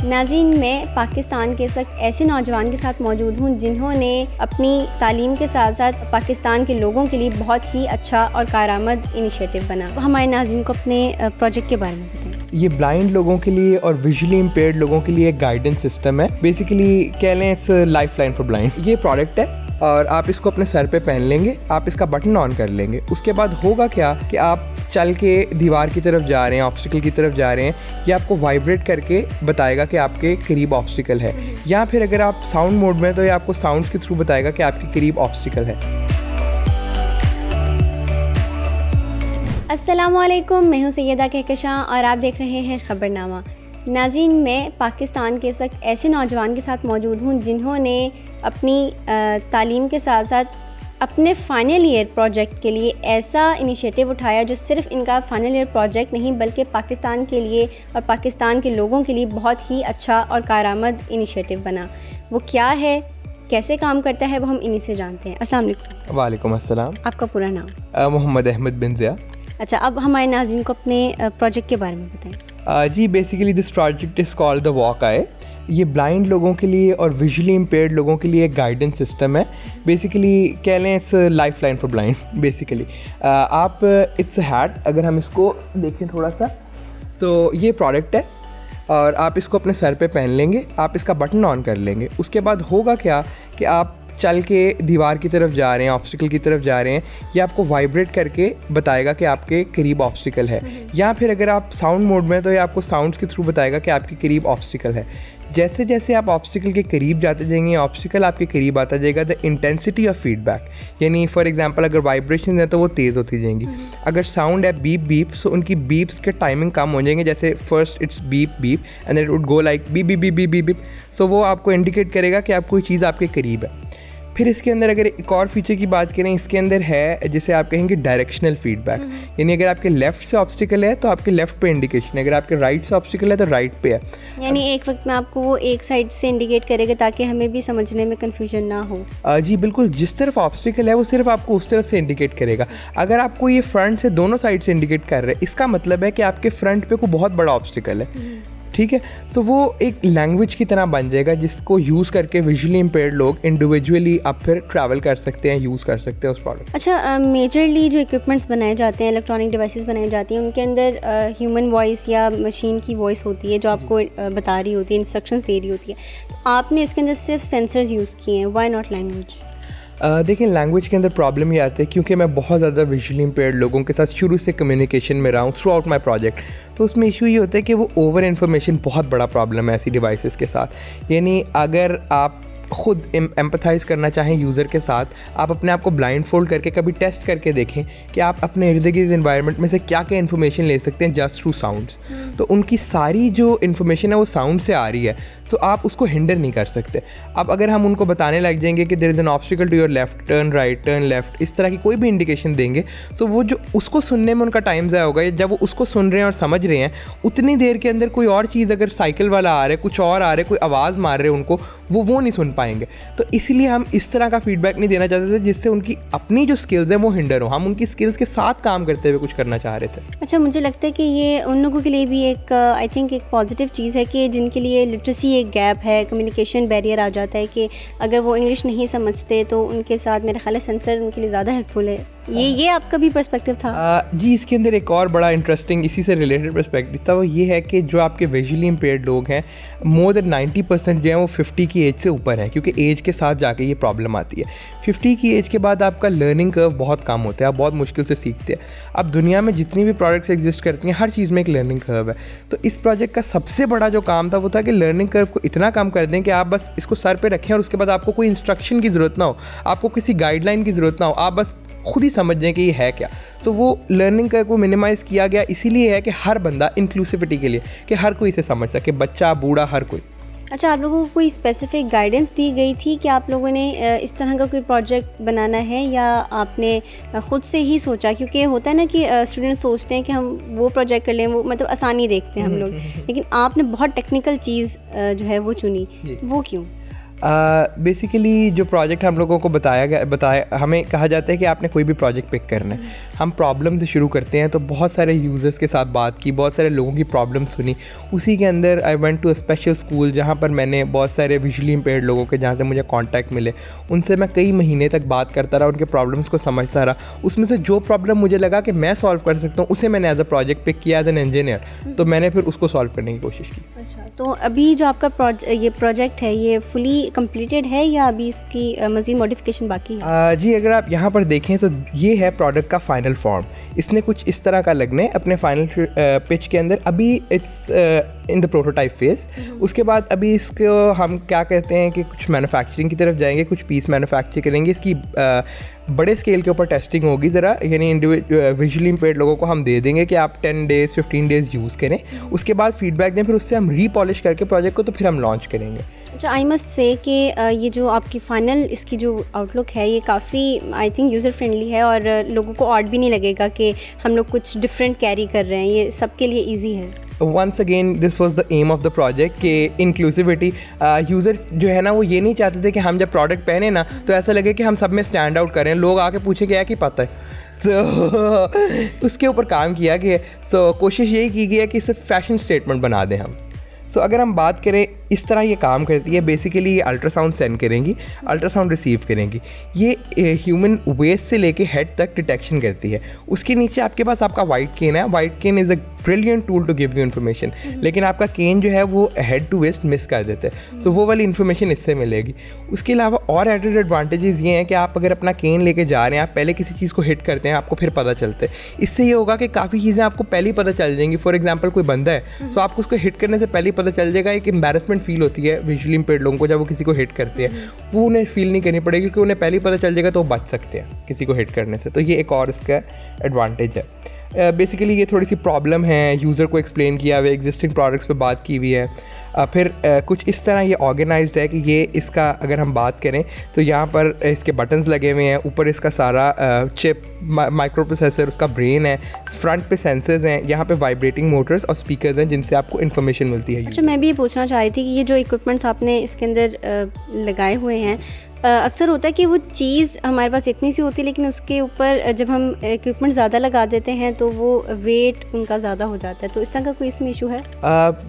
नाज़रीन, मैं पाकिस्तान के इस वक्त ऐसे नौजवान के साथ मौजूद हूँ जिन्होंने अपनी तालीम के साथ साथ पाकिस्तान के लोगों के लिए बहुत ही अच्छा और कारआमद इनिशिएटिव बना। हमारे नाज़रीन को अपने प्रोजेक्ट के बारे में बताएं। ये ब्लाइंड लोगों के लिए और विजुअली इम्पेयर्ड लोगों के लिए एक गाइडेंस सिस्टम है। बेसिकली कह लें it's life line for blind. ये प्रोडक्ट है और आप इसको अपने सर पे पहन लेंगे, आप इसका बटन ऑन कर लेंगे। उसके बाद होगा क्या कि आप चल के दीवार की तरफ जा रहे हैं, ऑब्स्टिकल की तरफ जा रहे हैं, ये आपको वाइब्रेट करके बताएगा कि आपके करीब ऑब्स्टिकल है। या फिर अगर आप साउंड मोड में हैं तो ये आपको साउंड्स के थ्रू बताएगा कि आपके करीब ऑब्स्टिकल है। अस्सलामुअलैकुम, मैं हूँ सैयदा कहकशां और आप देख रहे हैं ख़बरनामा। नाज़रीन, मैं पाकिस्तान के इस वक्त ऐसे नौजवान के साथ मौजूद हूँ जिन्होंने अपनी तालीम के साथ साथ अपने फ़ाइनल ईयर प्रोजेक्ट के लिए ऐसा इनिशिएटिव उठाया जो सिर्फ़ इनका फ़ाइनल ईयर प्रोजेक्ट नहीं बल्कि पाकिस्तान के लिए और पाकिस्तान के लोगों के लिए बहुत ही अच्छा और कारआमद इनिशिएटिव बना। वो क्या है, कैसे काम करता है, वो हम इन्हीं से जानते हैं। अस्सलाम वालेकुम। वालेकुम अस्सलाम। आपका पूरा नाम? मोहम्मद अहमद बिन ज़िया। अच्छा, अब हमारे नाज़रीन को अपने प्रोजेक्ट के बारे में बताएं। जी, basically this project is called the walk I. ये ब्लाइंड लोगों के लिए और विजुअली इम्पेयर्ड लोगों के लिए एक गाइडेंस सिस्टम है। बेसिकली कह लें it's life line for blind. Basically आप इट्स हैट, अगर हम इसको देखें थोड़ा सा, तो ये प्रोडक्ट है और आप इसको अपने सर पे पहन लेंगे, आप इसका बटन ऑन कर लेंगे। उसके बाद होगा क्या कि आप चल के दीवार की तरफ जा रहे हैं, ऑब्स्टिकल की तरफ जा रहे हैं, ये आपको वाइब्रेट करके बताएगा कि आपके करीब ऑब्स्टिकल है। या फिर अगर आप साउंड मोड में हैं तो ये आपको साउंड्स के थ्रू बताएगा कि आपके करीब ऑब्स्टिकल है। जैसे जैसे आप ऑब्स्टिकल के करीब जाते जाएंगे, ऑब्स्टिकल आपके करीब आता जाएगा। द इंटेंसिटी ऑफ फीडबैक, यानी फॉर एग्जांपल अगर वाइब्रेशन है तो वो तेज़ होती जाएंगी। अगर साउंड है बीप बीप, सो उनकी बीप्स के टाइमिंग कम हो जाएंगे। जैसे first it's beep beep and it would go like beep beep beep beep beep beep. So वो आपको इंडिकेट करेगा कि आप कोई चीज़ आपके करीब है। फिर इसके अंदर अगर एक और फीचर की बात करें, इसके अंदर है जिसे आप कहेंगे डायरेक्शनल फीडबैक, यानी अगर आपके लेफ़्ट से ऑब्स्टिकल है तो आपके लेफ़्ट पे इंडिकेशन है, अगर आपके राइट से ऑब्स्टिकल है तो राइट पे है। यानी एक वक्त में आपको वो एक साइड से इंडिकेट करेगा ताकि हमें भी समझने में कन्फ्यूजन ना हो। जी बिल्कुल, जिस तरफ ऑब्स्टिकल है वो सिर्फ आपको उस तरफ से इंडिकेट करेगा। अगर आपको ये फ्रंट से दोनों साइड से इंडिकेट कर रहे हैं, इसका मतलब है कि आपके फ्रंट पे कोई बहुत बड़ा ऑब्स्टिकल है। ठीक है, सो वो एक लैंग्वेज की तरह बन जाएगा जिसको यूज़ करके विजुअली इम्पेयर्ड लोग इंडिविजुअली अब फिर ट्रैवल कर सकते हैं, यूज़ कर सकते हैं उस प्रोडक्ट। अच्छा, मेजरली जो इक्विपमेंट्स बनाए जाते हैं, इलेक्ट्रॉनिक डिवाइसेस बनाई जाती हैं, उनके अंदर ह्यूमन वॉइस या मशीन की वॉइस होती है जो आपको बता रही होती है, इंस्ट्रक्शंस दे रही होती है। तो आपने इसके अंदर सिर्फ सेंसर्स यूज़ किए हैं, व्हाई नॉट लैंग्वेज? देखिए, लैंग्वेज के अंदर प्रॉब्लम ये आती है क्योंकि मैं बहुत ज़्यादा विजुअली इम्पेयर्ड लोगों के साथ शुरू से कम्युनिकेशन में रहा हूँ थ्रू आउट माई प्रोजेक्ट। तो उसमें इशू ये होता है कि वो ओवर इन्फॉर्मेशन बहुत बड़ा प्रॉब्लम है ऐसी डिवाइसेस के साथ। यानी अगर आप खुद एम्पथाइज़ करना चाहें यूज़र के साथ, आप अपने आप को ब्लाइंड फोल्ड करके कभी टेस्ट करके देखें कि आप अपने इर्द गिर्द इन्वायरमेंट में से क्या क्या इन्फॉर्मेशन ले सकते हैं जस्ट थ्रू साउंड्स। तो उनकी सारी जो इन्फॉर्मेशन है वो साउंड से आ रही है, तो आप उसको हिंडर नहीं कर सकते। अब अगर हम उनको बताने लग जाएंगे कि there is an obstacle to your left, turn right, turn left, इस तरह की कोई भी इंडिकेशन देंगे, तो वो जो उसको सुनने में उनका टाइम ज़ाया होगा। जब वो उसको सुन रहे हैं और समझ रहे हैं, उतनी देर के अंदर कोई और चीज़, अगर साइकिल वाला आ रहा है, कुछ और आ रहा है, कोई आवाज़ मार रहे हैं उनको, वो नहीं सुन पाएंगे। तो इसलिए हम इस तरह का फीडबैक नहीं देना चाहते थे जिससे उनकी अपनी जो स्किल्स हैं वो हिंडर हो। हम उनकी स्किल्स के साथ काम करते हुए कुछ करना चाह रहे थे। अच्छा, मुझे लगता है कि ये उन लोगों के लिए भी एक आई थिंक एक पॉजिटिव चीज़ है कि जिनके लिए लिटरेसी एक गैप है, कम्युनिकेशन बैरियर आ जाता है कि अगर वो इंग्लिश नहीं समझते तो उनके साथ मेरे ख्याल है सेंसर उनके लिए ज़्यादा हेल्पफुल है। ये आपका भी पर्सपेक्टिव था? जी, इसके अंदर एक और बड़ा इंटरेस्टिंग इसी से रिलेटेड पर्सपेक्टिव था। वो ये है कि जो आपके विजुअली इम्पेयर्ड लोग हैं, मोर देन 90% जो है वो 50 की एज से ऊपर है, क्योंकि एज के साथ जाके ये प्रॉब्लम आती है। 50 की एज के बाद आपका लर्निंग कर्व बहुत कम होता है, आप बहुत मुश्किल से सीखते हैं। अब दुनिया में जितनी भी प्रोडक्ट्स एग्जिस्ट करती हैं, हर चीज़ में एक लर्निंग कर्व है। तो इस प्रोजेक्ट का सबसे बड़ा जो काम था वो था कि लर्निंग कर्व को इतना कम कर दें कि आप बस इसको सर पे रखें और उसके बाद आपको कोई इंस्ट्रक्शन की ज़रूरत ना हो, आपको किसी गाइडलाइन की ज़रूरत ना हो, आप बस खुद ही समझ जाएं कि ये है क्या। सो वो लर्निंग कर्व को मिनिमाइज़ किया गया इसीलिए है कि हर बंदा, इंक्लूसिविटी के लिए, कि हर कोई इसे समझ सके, बच्चा बूढ़ा हर कोई। अच्छा, आप लोगों को कोई स्पेसिफिक गाइडेंस दी गई थी कि आप लोगों ने इस तरह का कोई प्रोजेक्ट बनाना है, या आपने ख़ुद से ही सोचा? क्योंकि होता है ना कि स्टूडेंट सोचते हैं कि हम वो प्रोजेक्ट कर लें, वो मतलब आसानी देखते हैं हम लोग, लेकिन आपने बहुत टेक्निकल चीज़ जो है वो चुनी, वो क्यों? बेसिकली जो प्रोजेक्ट हम लोगों को बताया हमें कहा जाता है कि आपने कोई भी प्रोजेक्ट पिक करना है। हम प्रॉब्लम से शुरू करते हैं, तो बहुत सारे यूज़र्स के साथ बात की, बहुत सारे लोगों की प्रॉब्लम सुनी। उसी के अंदर I went to a special school जहाँ पर मैंने बहुत सारे विजुअली इम्पेयर्ड लोगों के जहाँ से मुझे कॉन्टैक्ट मिले, उनसे मैं कई महीने तक बात करता रहा, उनके प्रॉब्लम्स को समझता रहा। उसमें से जो प्रॉब्लम मुझे लगा कि मैं सॉल्व कर सकता हूँ, उसे मैंने एज अ प्रोजेक्ट पिक किया एज एन इंजीनियर, तो मैंने फिर उसको सॉल्व करने की कोशिश की। अच्छा, तो अभी जो आपका ये प्रोजेक्ट है ये फुली कंप्लीटेड है या अभी इसकी मज़ीद मॉडिफिकेशन बाकी है? जी, अगर आप यहाँ पर देखें तो ये है प्रोडक्ट का फाइनल फॉर्म। इसने कुछ इस तरह का लगना है अपने फाइनल पिच के अंदर। अभी it's in the prototype phase. उसके बाद अभी इसको हम क्या कहते हैं कि कुछ मैन्युफैक्चरिंग की तरफ जाएंगे, कुछ पीस मैन्युफैक्चर करेंगे, इसकी बड़े स्केल के ऊपर टेस्टिंग होगी ज़रा, यानी विजुअली इम्पेयर्ड लोगों को हम दे देंगे कि आप 10 डेज़ 15 डेज़ यूज़ करें, उसके बाद फीडबैक दें, फिर उससे हम रीपॉलिश करके प्रोजेक्ट को तो फिर हम लॉन्च करेंगे। अच्छा, आई मस्ट से कि ये जो आपकी फ़ाइनल इसकी जो आउटलुक है ये काफ़ी आई थिंक यूज़र फ्रेंडली है और लोगों को ऑड भी नहीं लगेगा कि हम लोग कुछ डिफरेंट कैरी कर रहे हैं, ये सबके लिए ईजी है। Once again this was the aim of the project कि इंक्लूसिविटी। यूज़र जो है ना वो ये नहीं चाहते थे कि हम जब प्रोडक्ट पहने ना तो ऐसा लगे कि हम सब में स्टैंड आउट करें, लोग आके पूछे क्या कि पता है, तो उसके ऊपर काम किया गया। सो कोशिश यही की गई है कि सिर्फ फैशन स्टेटमेंट बना दें हम। सो अगर हम बात करें इस तरह ये काम करती है, बेसिकली ये अल्ट्रासाउंड सेंड करेंगी, अल्ट्रासाउंड रिसीव करेंगी, ये ह्यूमन वेस्ट से लेके हेड तक डिटेक्शन करती है। उसके नीचे आपके पास आपका वाइट केन है। White cane is a brilliant tool to give you information, लेकिन आपका केन जो है वो हेड टू वेस्ट मिस कर देते हैं, सो वो वाली इन्फॉर्मेशन इससे मिलेगी। उसके अलावा और एडेड एडवांटेजेस ये हैं कि आप अगर अपना केन लेके जा रहे हैं, आप पहले किसी चीज़ को हिट करते हैं, आपको फिर पता चलता है। इससे ये होगा कि काफ़ी चीज़ें आपको पहले ही पता चल जाएंगी। फॉर एग्जाम्पल कोई बंदा है, सो आपको उसको हिट करने से पहले ही पता चल जाएगा। एक एम्बैरेसमेंट फील होती है विजुअली इम्पेयर्ड लोगों को जब वो किसी को हिट करते हैं, वो उन्हें फील नहीं करनी पड़ेगी क्योंकि उन्हें पहले ही पता चल जाएगा, तो वो बच सकते हैं किसी को हिट करने से। तो ये एक और इसका एडवांटेज है। बेसिकली ये थोड़ी सी प्रॉब्लम है, यूज़र को एक्सप्लेन किया हुआ, एग्जिस्टिंग प्रोडक्ट्स पे बात की हुई है। फिर कुछ इस तरह ये ऑर्गेनाइज्ड है कि ये इसका अगर हम बात करें तो यहाँ पर इसके बटन्स लगे हुए हैं, ऊपर इसका सारा चिप माइक्रो प्रोसेसर, उसका ब्रेन है, फ्रंट पे सेंसर्स हैं, यहाँ पे वाइब्रेटिंग मोटर्स और स्पीकर्स हैं जिनसे आपको इन्फॉर्मेशन मिलती है। अच्छा, मैं भी ये पूछना चाह रही थी कि ये जो इक्विपमेंट्स आपने इसके अंदर लगाए हुए हैं, अक्सर होता है कि वो चीज़ हमारे पास इतनी सी होती है लेकिन उसके ऊपर जब हम इक्विपमेंट ज़्यादा लगा देते हैं तो वो वेट उनका ज़्यादा हो जाता है, तो इस तरह का कोई इसमें इशू है?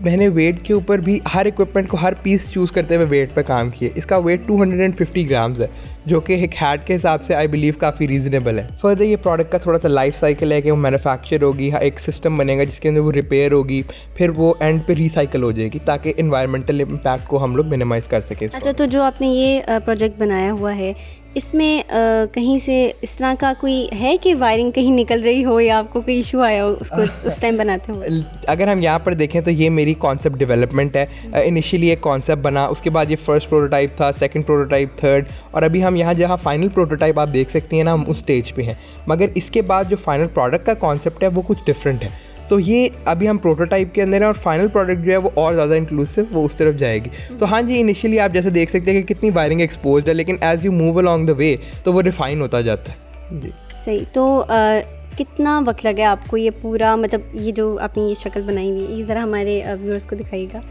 मैंने वेट के ऊपर भी हर इक्विपमेंट को हर पीस चूज़ करते हुए वेट पे काम किए। इसका वेट 250 ग्राम्स है, जो कि एक हैट के हिसाब से आई बिलीव काफ़ी रीज़नेबल है। फर्दर ये प्रोडक्ट का थोड़ा सा लाइफ साइकिल है कि वो मैन्युफैक्चर होगी, एक सिस्टम बनेगा जिसके अंदर वो रिपेयर होगी, फिर वो एंड पे रिसाइकिल हो जाएगी ताकि इन्वायरमेंटल इम्पैक्ट को हम लोग मिनिमाइज़ कर सकें। अच्छा, तो जो आपने ये प्रोजेक्ट बनाया हुआ है इसमें कहीं से इस तरह का कोई है कि वायरिंग कहीं निकल रही हो या आपको कोई इशू आया हो उसको उस टाइम बनाते हुए? अगर हम यहाँ पर देखें तो ये मेरी कॉन्सेप्ट डेवलपमेंट है। इनिशियली एक कॉन्सेप्ट बना, उसके बाद ये फर्स्ट प्रोटोटाइप था, सेकंड प्रोटोटाइप, थर्ड, और अभी हम यहाँ जहाँ फाइनल प्रोटोटाइप आप देख सकती हैं ना, हम उस स्टेज पे हैं। मगर इसके बाद जो फाइनल प्रोडक्ट का कॉन्सेप्ट है वो कुछ डिफरेंट है। सो ये अभी हम प्रोटोटाइप के अंदर है और फाइनल प्रोडक्ट जो है वो और ज़्यादा इंक्लूसिव, वो उस तरफ जाएगी। तो हाँ जी, इनिशियली आप जैसे देख सकते हैं कि कितनी वायरिंग एक्सपोज्ड है, लेकिन as you move along the way तो वो रिफाइन होता जाता है जी। सही। तो कितना वक्त लगा आपको ये पूरा, मतलब ये जो आपने ये शक्ल बनाई हुई है, ये ज़रा हमारे व्यूअर्स को दिखाइएगा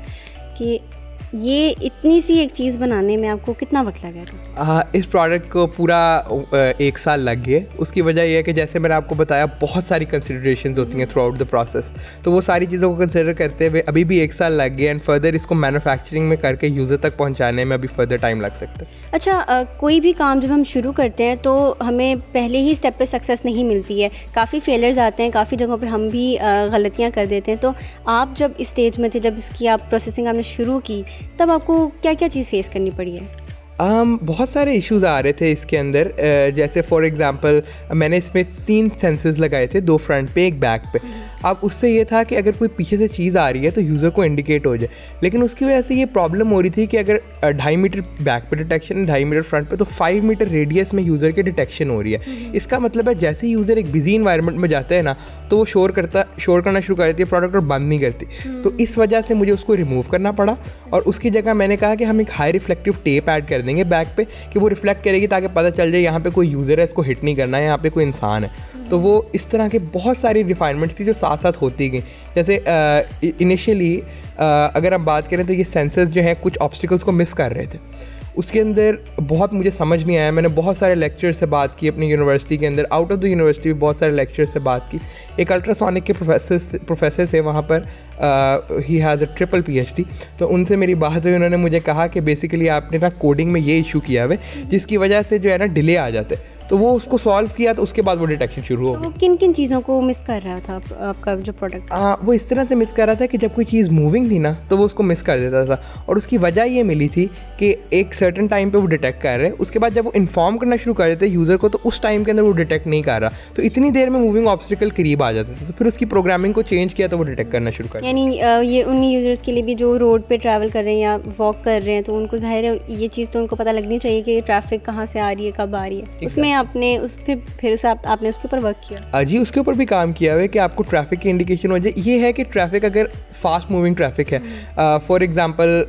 कि ये इतनी सी एक चीज़ बनाने में आपको कितना वक्त लगा? इस प्रोडक्ट को पूरा 1 साल लग गए। उसकी वजह यह है कि जैसे मैंने आपको बताया बहुत सारी कंसिडरेशंस होती हैं थ्रू आउट द प्रोसेस, तो वो सारी चीज़ों को कंसिडर करते हुए अभी भी 1 साल लग गया, एंड फर्दर इसको मैन्युफैक्चरिंग में करके यूज़र तक पहुंचाने में अभी फर्दर टाइम लग सकता है। अच्छा, कोई भी काम जब हम शुरू करते हैं तो हमें पहले ही स्टेप पे सक्सेस नहीं मिलती है, काफ़ी फेलियर्स आते हैं, काफ़ी जगहों पे हम भी गलतियाँ कर देते हैं। तो आप जब इस स्टेज में थे, जब इसकी आप प्रोसेसिंग आपने शुरू की, तब आपको क्या क्या चीज़ फेस करनी पड़ी है? बहुत सारे इश्यूज़ आ रहे थे इसके अंदर। जैसे फॉर एग्ज़ाम्पल मैंने इसमें 3 सेंसर्स लगाए थे, 2 फ्रंट पे, 1 बैक पे। अब उससे ये था कि अगर कोई पीछे से चीज़ आ रही है तो यूज़र को इंडिकेट हो जाए, लेकिन उसकी वजह से ये प्रॉब्लम हो रही थी कि अगर 2.5 मीटर बैक पे डिटेक्शन, 2.5 मीटर फ्रंट पे, तो 5 मीटर रेडियस में यूज़र की डिटेक्शन हो रही है। इसका मतलब है जैसे ही यूज़र एक बिजी इन्वायरमेंट में जाता है ना, तो वो शोर करना शुरू कर देती है प्रोडक्ट और बंद नहीं करती। तो इस वजह से मुझे उसको रिमूव करना पड़ा, और उसकी जगह मैंने कहा कि हम एक हाई रिफ्लेक्टिव टेप ऐड कर देंगे बैक पे कि वो रिफ्लेक्ट करेगी ताकि पता चल जाए यहाँ पे कोई यूज़र है, इसको हिट नहीं करना है, यहाँ पे कोई इंसान है। तो वो इस तरह के बहुत सारी रिफाइनमेंट्स थी जो साथ साथ होती गई। जैसे इनिशियली अगर हम बात करें तो ये सेंसर्स जो है कुछ ऑब्स्टिकल्स को मिस कर रहे थे, उसके अंदर बहुत मुझे समझ नहीं आया। मैंने बहुत सारे लेक्चर से बात की अपनी यूनिवर्सिटी के अंदर, आउट ऑफ द यूनिवर्सिटी भी बहुत सारे लेक्चर से बात की। एक अल्ट्रासोनिक के प्रोफेसर थे वहाँ पर, he has a triple PhD, तो उनसे मेरी बात हुई। उन्होंने मुझे कहा कि बेसिकली आपने ना कोडिंग में ये इशू किया है जिसकी वजह से जो है ना डिले आ जाते, तो वो उसको सॉल्व किया तो उसके बाद वो डिटेक्शन शुरू हो गई। वो किन किन चीज़ों को मिस कर रहा था आपका जो प्रोडक्ट? वो इस तरह से मिस कर रहा था कि जब कोई चीज़ मूविंग थी ना तो वो उसको मिस कर देता था, और उसकी वजह ये मिली थी कि एक सर्टन टाइम पे वो डिटेक्ट कर रहे हैं, उसके बाद जब वो इन्फॉर्म करना शुरू कर देते यूज़र को तो उस टाइम के अंदर वो डिटेक्ट नहीं कर रहा, तो इतनी देर में मूविंग ऑब्स्टिकल करीब आ जाते थे। तो फिर उसकी प्रोग्रामिंग को चेंज किया तो वो डिटेक्ट करना शुरू कर। यानी ये उन यूज़र्स के लिए भी जो रोड पे ट्रैवल कर रहे हैं या वॉक कर रहे हैं, तो उनको ज़ाहिर है ये चीज़ तो उनको पता लगनी चाहिए कि ट्रैफिक कहाँ से आ रही है, कब आ रही है। उसमें आपने फिर से आपने उसके ऊपर वर्क किया? जी, उसके ऊपर भी काम किया हुआ है कि आपको ट्रैफिक की इंडिकेशन हो जाए। ये है कि ट्रैफिक अगर फास्ट मूविंग ट्रैफिक है, फॉर एग्जांपल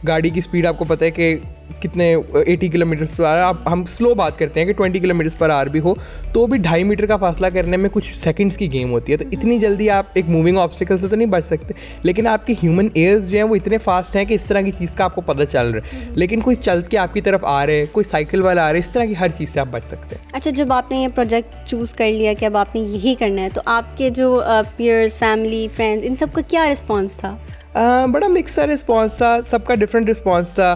गाड़ी की स्पीड आपको पता है कि कितने 80 किलोमीटर पर आवर, हम स्लो बात करते हैं कि 20 किलोमीटर पर आवर भी हो तो भी 2.5 मीटर का फासला करने में कुछ सेकंड्स की गेम होती है। तो इतनी जल्दी आप एक मूविंग ऑब्स्टिकल से तो नहीं बच सकते, लेकिन आपके ह्यूमन एयर्स जो हैं वो इतने फास्ट हैं कि इस तरह की चीज़ का आपको पता चल रहा है। लेकिन कोई चल के आपकी तरफ आ रहे, कोई साइकिल वाला आ रहा है, इस तरह की हर चीज़ से आप बच सकते हैं। अच्छा, जब आपने ये प्रोजेक्ट चूज़ कर लिया कि अब आपने यही करना है, तो आपके जो पीयर्स, फैमिली, फ्रेंड्स, इन सब का क्या रिस्पॉन्स था? बड़ा मिक्स सा रिस्पॉन्स था, सबका डिफरेंट रिस्पॉन्स था।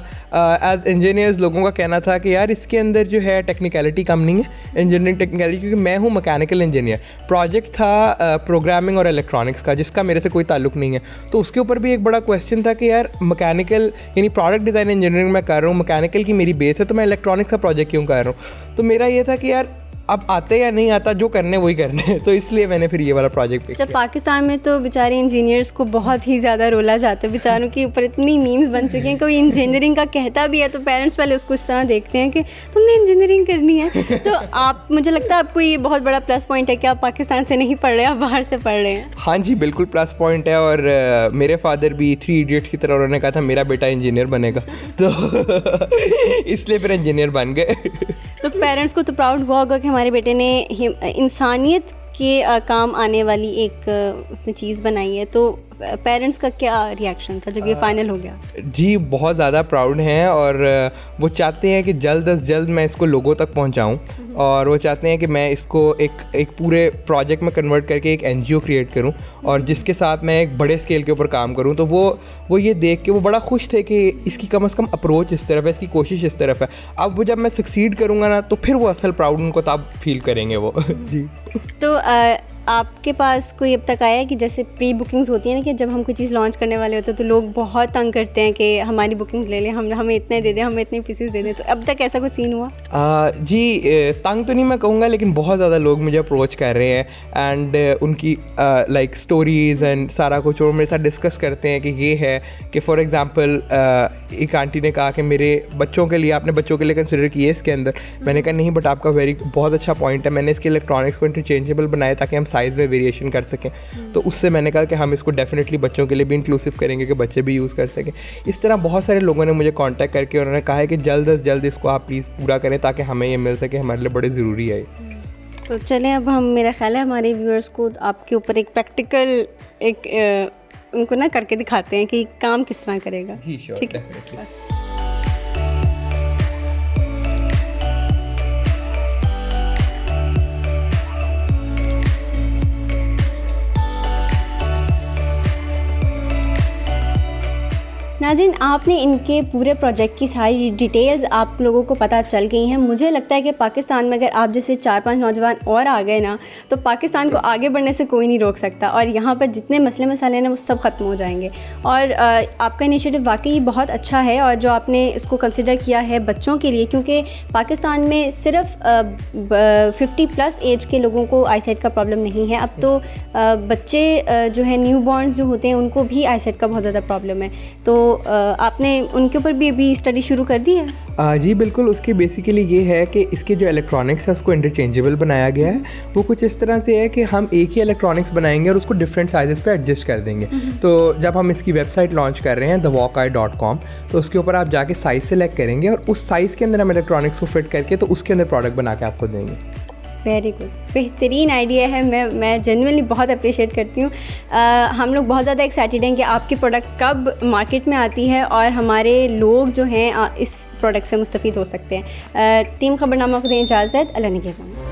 एज इंजीनियर्स लोगों का कहना था कि यार इसके अंदर जो है टेक्निकलिटी कम नहीं है, इंजीनियरिंग टेक्निकलिटी, क्योंकि मैं हूँ मैकेनिकल इंजीनियर। प्रोजेक्ट था प्रोग्रामिंग और इलेक्ट्रॉनिक्स का, जिसका मेरे से कोई ताल्लुक नहीं है, तो उसके ऊपर भी एक बड़ा क्वेश्चन था कि यार मैकेनिकल यानी प्रोडक्ट डिज़ाइन इंजीनियरिंग मैं कर रहा हूँ, मैकेनिकल की मेरी बेस है, तो मैं इलेक्ट्रॉनिक्स का प्रोजेक्ट क्यों कर रहा हूँ। तो मेरा ये था कि यार अब आते या नहीं आता, जो करने वही करने हैं, तो इसलिए मैंने फिर ये वाला प्रोजेक्ट पिक किया। पाकिस्तान में तो बेचारे इंजीनियर्स को बहुत ही ज़्यादा रोला जाता है, बेचारों के ऊपर इतनी मीम्स बन चुके हैं। कोई इंजीनियरिंग का कहता भी है तो पेरेंट्स पहले उसको इस तरह देखते हैं कि तुमने इंजीनियरिंग करनी है। तो आप, मुझे लगता है आपको ये बहुत बड़ा प्लस पॉइंट है कि आप पाकिस्तान से नहीं पढ़ रहे, आप बाहर से पढ़ रहे हैं। हाँ जी, बिल्कुल प्लस पॉइंट है। और मेरे फादर भी 3 इडियट्स की तरह, उन्होंने कहा था मेरा बेटा इंजीनियर बनेगा, तो इसलिए फिर इंजीनियर बन गए। तो पेरेंट्स को तो प्राउड हुआ होगा कि हमारे बेटे ने इंसानियत के काम आने वाली एक उसने चीज़ बनाई है। तो पेरेंट्स का क्या रिएक्शन था जब ये फाइनल हो गया? जी, बहुत ज़्यादा प्राउड हैं, और वो चाहते हैं कि जल्द अज जल्द मैं इसको लोगों तक पहुंचाऊं, और वो चाहते हैं कि मैं इसको एक पूरे प्रोजेक्ट में कन्वर्ट करके एक NGO क्रिएट करूं, और जिसके साथ मैं एक बड़े स्केल के ऊपर काम करूं। तो वो ये देख के वो बड़ा खुश थे कि इसकी कम से कम अप्रोच इस तरफ है, इसकी कोशिश इस तरफ है। अब वो जब मैं सक्सीड करूँगा ना तो फिर वो असल प्राउड उनको तब फील करेंगे वो। जी। तो आपके पास कोई अब तक आया है कि जैसे प्री बुकिंग्स होती हैं ना, कि जब हम कोई चीज़ लॉन्च करने वाले होते हैं तो लोग बहुत तंग करते हैं कि हमारी बुकिंग्स ले लें, हमें इतने दे दें, हमें इतने पीसेस दे दें, तो अब तक ऐसा कुछ सीन हुआ? जी, तंग तो नहीं मैं कहूँगा, लेकिन बहुत ज़्यादा लोग मुझे अप्रोच कर रहे हैं, एंड उनकी लाइक स्टोरीज़ एंड सारा कुछ और मेरे साथ डिस्कस करते हैं कि ये है कि फॉर एग्ज़ाम्पल एक आंटी ने कहा कि मेरे बच्चों के लिए, आपने बच्चों के लिए कंसिडर किए इसके अंदर? मैंने कहा नहीं, बट आपका बहुत अच्छा पॉइंट है। मैंने इसके इलेक्ट्रॉनिक्स को इंटरचेंजेबल बनाया ताकि हम साइज़ में वेरिएशन कर सकें। तो उससे मैंने कहा कि हम इसको डेफिनेटली बच्चों के लिए भी इंक्लूसिव करेंगे कि बच्चे भी यूज़ कर सकें। इस तरह बहुत सारे लोगों ने मुझे कांटेक्ट करके उन्होंने कहा है कि जल्द अज जल्द इसको आप प्लीज़ पूरा करें ताकि हमें ये मिल सके, हमारे लिए बड़े ज़रूरी है। तो चलें, अब हम, मेरा ख्याल है हमारे व्यूअर्स को आपके ऊपर एक प्रैक्टिकल उनको ना करके दिखाते हैं कि काम किस तरह करेगा। जी श्योर, ठीक डेफिनेटली। नाज़रीन, आपने इनके पूरे प्रोजेक्ट की सारी डिटेल्स आप लोगों को पता चल गई हैं। मुझे लगता है कि पाकिस्तान में अगर आप जैसे 4-5 नौजवान और आ गए ना, तो पाकिस्तान को आगे बढ़ने से कोई नहीं रोक सकता, और यहाँ पर जितने मसले मसाले हैं ना वो सब ख़त्म हो जाएंगे। और आपका इनिशिएटिव वाकई बहुत अच्छा है, और जो आपने इसको कंसिडर किया है बच्चों के लिए, क्योंकि पाकिस्तान में सिर्फ 50+ एज के लोगों को आईसाइट का प्रॉब्लम नहीं है। अब तो बच्चे जो है न्यू बॉर्न्स जो होते हैं उनको भी आईसाइट का बहुत ज़्यादा प्रॉब्लम है। तो आपने उनके ऊपर भी अभी स्टडी शुरू कर दी है? जी बिल्कुल। उसकी बेसिकली ये है कि इसके जो इलेक्ट्रॉनिक्स है उसको इंटरचेंजेबल बनाया गया है। वो कुछ इस तरह से है कि हम एक ही इलेक्ट्रॉनिक्स बनाएंगे और उसको डिफरेंट साइजेस पे एडजस्ट कर देंगे। तो जब हम इसकी वेबसाइट लॉन्च कर रहे हैं thewalkeye.com, तो उसके ऊपर आप जाके साइज़ सेलेक्ट करेंगे और उस साइज़ के अंदर हम इलेक्ट्रॉनिक्स को फिट करके तो उसके अंदर प्रोडक्ट बना के आपको देंगे। वेरी गुड, बेहतरीन आइडिया है। मैं जेन्युइनली बहुत अप्रिशिएट करती हूँ। हम लोग बहुत ज़्यादा एक्साइटेड हैं कि आपकी प्रोडक्ट कब मार्केट में आती है और हमारे लोग जो हैं इस प्रोडक्ट से मुस्तफ़ीद हो सकते हैं। टीम खबरनामा को दें इजाज़त। अल्लाह निगहबान।